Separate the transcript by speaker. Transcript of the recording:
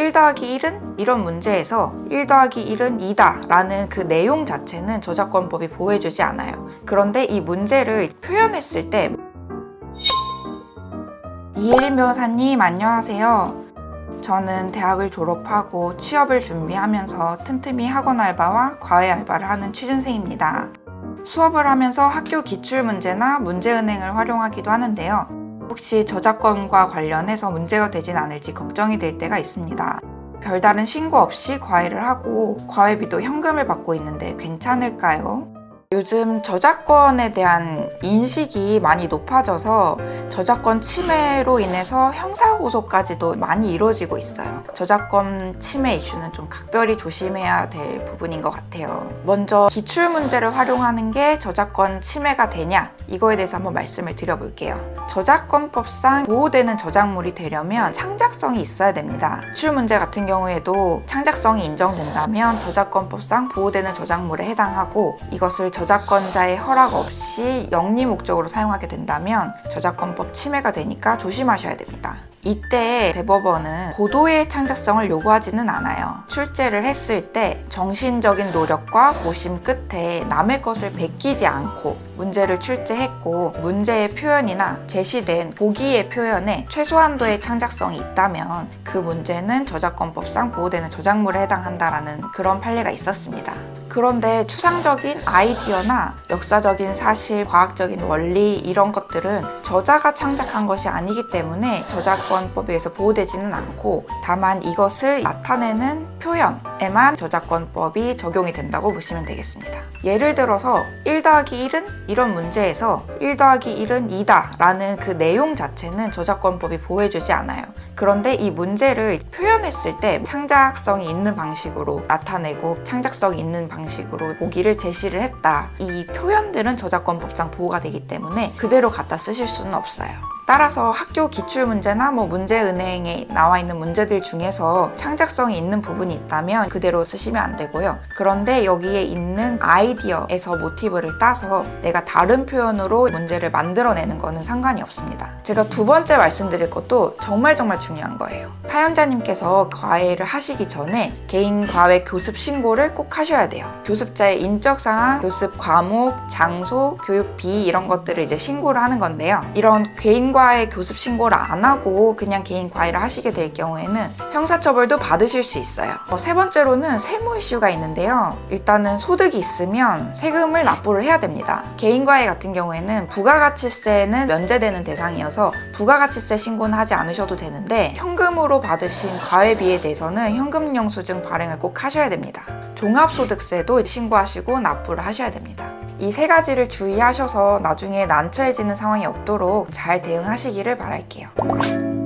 Speaker 1: 1 더하기 1은 이런 문제에서 1 더하기 1은 2다 라는 그 내용 자체는 저작권법이 보호해주지 않아요. 그런데 이 문제를 표현했을 때 이혜린 변호사님 안녕하세요. 저는 대학을 졸업하고 취업을 준비하면서 틈틈이 학원 알바와 과외 알바를 하는 취준생입니다. 수업을 하면서 학교 기출문제나 문제은행을 활용하기도 하는데요. 혹시 저작권과 관련해서 문제가 되진 않을지 걱정이 될 때가 있습니다. 별다른 신고 없이 과외를 하고 과외비도 현금을 받고 있는데 괜찮을까요? 요즘 저작권에 대한 인식이 많이 높아져서 저작권 침해로 인해서 형사고소까지도 많이 이루어지고 있어요. 저작권 침해 이슈는 좀 각별히 조심해야 될 부분인 것 같아요. 먼저 기출문제를 활용하는 게 저작권 침해가 되냐? 이거에 대해서 한번 말씀을 드려볼게요. 저작권법상 보호되는 저작물이 되려면 창작성이 있어야 됩니다. 기출문제 같은 경우에도 창작성이 인정된다면 저작권법상 보호되는 저작물에 해당하고 이것을 저작권자의 허락 없이 영리 목적으로 사용하게 된다면 저작권법 침해가 되니까 조심하셔야 됩니다. 이때 대법원은 고도의 창작성을 요구하지는 않아요. 출제를 했을 때 정신적인 노력과 고심 끝에 남의 것을 베끼지 않고 문제를 출제했고 문제의 표현이나 제시된 보기의 표현에 최소한도의 창작성이 있다면 그 문제는 저작권법상 보호되는 저작물에 해당한다라는 그런 판례가 있었습니다. 그런데 추상적인 아이디어나 역사적인 사실, 과학적인 원리 이런 것들은 저자가 창작한 것이 아니기 때문에 저작권법에 의해서 보호되지는 않고 다만 이것을 나타내는 표현에만 저작권법이 적용이 된다고 보시면 되겠습니다. 예를 들어서 1 더하기 1은 이런 문제에서 1 더하기 1은 2다 라는 그 내용 자체는 저작권법이 보호해주지 않아요. 그런데 이 문제를 표현했을 때 창작성이 있는 방식으로 나타내고 창작성이 있는 방식으로 보기를 제시를 했다. 이 표현들은 저작권법상 보호가 되기 때문에 그대로 갖다 쓰실 수는 없어요. 따라서 학교 기출문제나 문제은행에 나와 있는 문제들 중에서 창작성이 있는 부분이 있다면 그대로 쓰시면 안 되고요. 그런데 여기에 있는 아이디어에서 모티브를 따서 내가 다른 표현으로 문제를 만들어내는 거는 상관이 없습니다. 제가 두 번째 말씀드릴 것도 정말 중요한 거예요. 사연자님께서 과외를 하시기 전에 개인 과외 교습 신고를 꼭 하셔야 돼요. 교습자의 인적 상황, 교습 과목, 장소, 교육비 이런 것들을 이제 신고를 하는 건데요. 이런 개인 과외 교습 신고를 안 하고 그냥 개인 과외를 하시게 될 경우에는 형사처벌도 받으실 수 있어요. 세 번째로는 세무 이슈가 있는데요. 일단은 소득이 있으면 세금을 납부를 해야 됩니다. 개인 과외 같은 경우에는 부가가치세는 면제되는 대상이어서 부가가치세 신고는 하지 않으셔도 되는데 현금으로 받으신 과외비에 대해서는 현금 영수증 발행을 꼭 하셔야 됩니다. 종합소득세도 신고하시고 납부를 하셔야 됩니다. 이 세 가지를 주의하셔서 나중에 난처해지는 상황이 없도록 잘 대응하시기를 바랄게요.